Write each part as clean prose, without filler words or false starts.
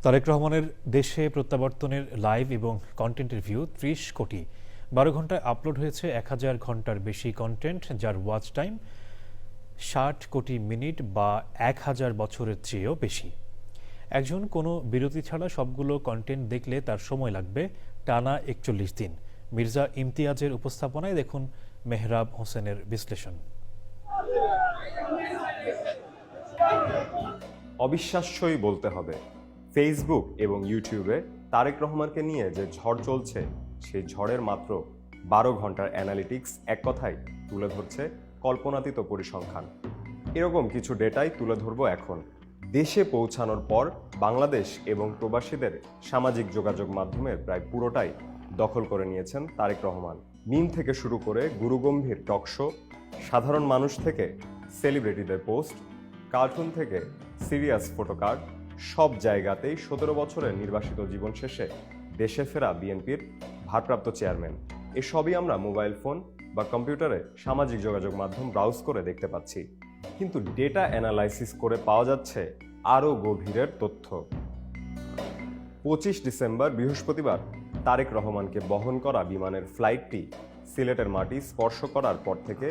তারেক রহমানের দেশে প্রত্যাবর্তনের লাইভ এবং কন্টেন্টের ভিউ ৩০ কোটি। ১২ ঘন্টায় আপলোড হয়েছে ১,০০০ ঘন্টার বেশি কন্টেন্ট, যার ওয়াচ টাইম ৬০ কোটি মিনিট বা ১,০০০ বছরের চেয়েও বেশি। একজন কোনো বিরতি ছাড়া সবগুলো কন্টেন্ট দেখলে তার সময় লাগবে টানা ৪১ দিন। মির্জা ইমতিয়াজের উপস্থাপনায় দেখুন মেহরাব হোসেনের বিশ্লেষণ। অবিশ্বাস্যই বলতে হবে, ফেসবুক এবং ইউটিউবে তারেক রহমানকে নিয়ে যে ঝড় চলছে, সেই ঝড়ের মাত্র ১২ ঘন্টার অ্যানালিটিক্স এক কথায় তুলে ধরছে কল্পনাতীত পরিসংখ্যান। এরকম কিছু ডেটাই তুলে ধরব এখন। দেশে পৌঁছানোর পর বাংলাদেশ এবং প্রবাসীদের সামাজিক যোগাযোগ মাধ্যমের প্রায় পুরোটাই দখল করে নিয়েছেন তারেক রহমান। মিম থেকে শুরু করে গুরুগম্ভীর টক শো, সাধারণ মানুষ থেকে সেলিব্রিটিদের পোস্ট, কার্টুন থেকে সিরিয়াস ফটোকার্ড, সব জায়গাতেই ১৭ বছরের নির্বাসিত জীবন শেষে দেশে ফেরা বিএনপির ভারপ্রাপ্ত চেয়ারম্যান। এসবই আমরা মোবাইল ফোন বা কম্পিউটারে সামাজিক যোগাযোগ মাধ্যম ব্রাউজ করে দেখতে পাচ্ছি। কিন্তু ডেটা অ্যানালাইসিস করে পাওয়া যাচ্ছে আরও গভীরের তথ্য। ২৫ ডিসেম্বর বৃহস্পতিবার তারেক রহমানকে বহন করা বিমানের ফ্লাইটটি সিলেটের মাটি স্পর্শ করার পর থেকে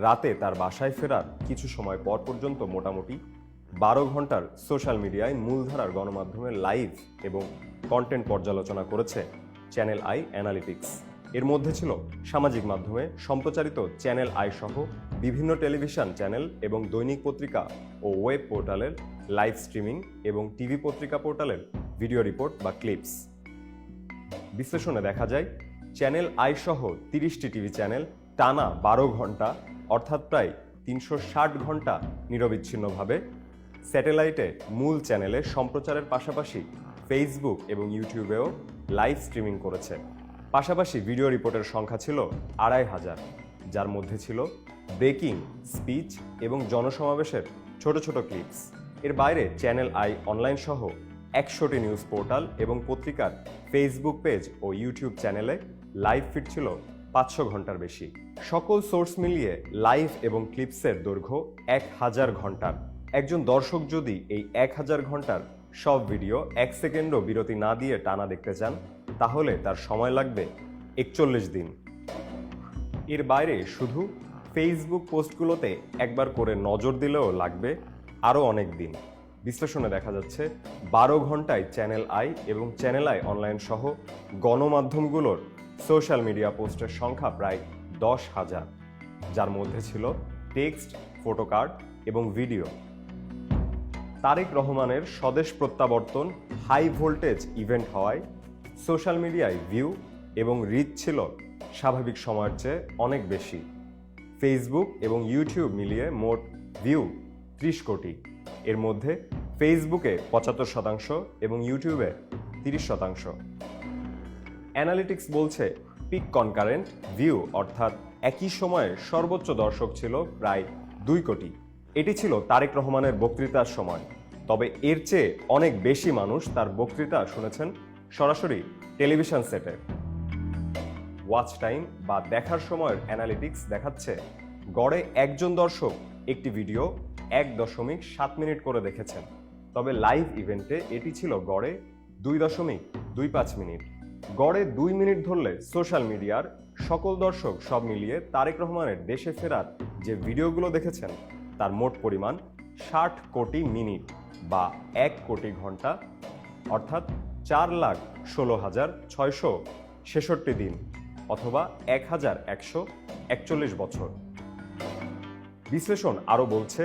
রাতে তার বাসায় ফেরার কিছু সময় পর পর্যন্ত মোটামুটি ১২ ঘন্টার সোশ্যাল মিডিয়ায় মূলধারার গণমাধ্যমের লাইভ এবং কন্টেন্ট পর্যালোচনা করেছে চ্যানেল আই অ্যানালিটিক্স। এর মধ্যে ছিল সামাজিক মাধ্যমে সম্প্রচারিত চ্যানেল আই সহ বিভিন্ন টেলিভিশন চ্যানেল এবং দৈনিক পত্রিকা ও ওয়েব পোর্টালের লাইভ স্ট্রিমিং এবং টিভি পত্রিকা পোর্টালের ভিডিও রিপোর্ট বা ক্লিপস। বিশ্লেষণে দেখা যায়, চ্যানেল আই সহ ৩০টি টিভি চ্যানেল টানা ১২ ঘন্টা অর্থাৎ প্রায় ৩৬০ ঘন্টা নিরবিচ্ছিন্নভাবে স্যাটেলাইটে মূল চ্যানেলে সম্প্রচারের পাশাপাশি ফেসবুক এবং ইউটিউবেও লাইভ স্ট্রিমিং করেছে। পাশাপাশি ভিডিও রিপোর্টের সংখ্যা ছিল ২৫০০, যার মধ্যে ছিল ব্রেকিং, স্পিচ এবং জনসমাবেশের ছোট ছোট ক্লিপস। এর বাইরে চ্যানেল আই অনলাইন সহ ১০০টি নিউজ পোর্টাল এবং পত্রিকার ফেসবুক পেজ ও ইউটিউব চ্যানেলে লাইভ ফিড ছিল ৫০০ ঘন্টার বেশি। সকল সোর্স মিলিয়ে লাইভ এবং ক্লিপসের দৈর্ঘ্য ১,০০০ ঘন্টার। একজন দর্শক যদি এই ১,০০০ ঘন্টার সব ভিডিও ১ সেকেন্ডও বিরতি না দিয়ে টানা দেখতে চান, তাহলে তার সময় লাগবে ৪১ দিন। এর বাইরে শুধু ফেসবুক পোস্টগুলোতে একবার করে নজর দিলেও লাগবে আরও অনেক দিন। বিশ্লেষণে দেখা যাচ্ছে ১২ ঘন্টায় চ্যানেল আই এবং চ্যানেল আই অনলাইন সহ গণমাধ্যমগুলোর সোশ্যাল মিডিয়া পোস্টের সংখ্যা প্রায় ১০,০০০, যার মধ্যে ছিল টেক্সট, ফটোকার্ড এবং ভিডিও। তারেক রহমানের স্বদেশ প্রত্যাবর্তন হাই ভোল্টেজ ইভেন্ট হওয়ায় সোশ্যাল মিডিয়ায় ভিউ এবং রিচ ছিল স্বাভাবিক সময়ের চেয়ে অনেক বেশি। ফেসবুক এবং ইউটিউব মিলিয়ে মোট ভিউ ৩০ কোটি। এর মধ্যে ফেসবুকে ৭৫% এবং ইউটিউবে ৩০%। অ্যানালিটিক্স বলছে পিক কনকারেন্ট ভিউ অর্থাৎ একই সময়ে সর্বোচ্চ দর্শক ছিল প্রায় ২ কোটি। এটি ছিল তারেক রহমানের বক্তৃতার সময়। তবে এর চেয়ে অনেক বেশি মানুষ তার বক্তৃতা শুনেছেন সরাসরি টেলিভিশন সেটে। ওয়াচ টাইম বা দেখার সময়ের অ্যানালিটিক্স দেখাচ্ছে গড়ে একজন দর্শক একটি ভিডিও ১.৭ মিনিট করে দেখেছেন। তবে লাইভ ইভেন্টে এটি ছিল গড়ে ২.২৫ মিনিট। গড়ে ২ মিনিট ধরলে সোশ্যাল মিডিয়ার সকল দর্শক সব মিলিয়ে তারেক রহমানের দেশে ফেরার যে ভিডিওগুলো দেখেছেন তার মোট পরিমাণ ৬০ কোটি মিনিট বা ১ কোটি ঘন্টা অর্থাৎ ৪,১৬,৬৬৬ দিন অথবা ১,১৪১ বছর। বিশ্লেষণ আরও বলছে,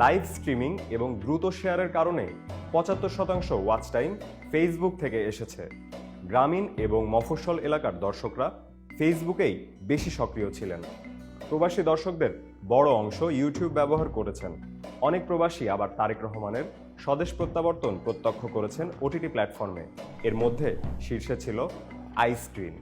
লাইভ স্ট্রিমিং এবং দ্রুত শেয়ারের কারণে ৭৫% ওয়াচ টাইম ফেসবুক থেকে এসেছে। গ্রামীণ এবং মফস্বল এলাকার দর্শকরা ফেসবুকেই বেশি সক্রিয় ছিলেন। প্রবাসী দর্শকদের বড় অংশ ইউটিউব ব্যবহার করেছেন। অনেক প্রবাসী আবার তারেক রহমানের স্বদেশ প্রত্যাবর্তন প্রত্যক্ষ করেছেন ওটিটি প্ল্যাটফর্মে। এর মধ্যে শীর্ষে ছিল আইস্ক্রিন।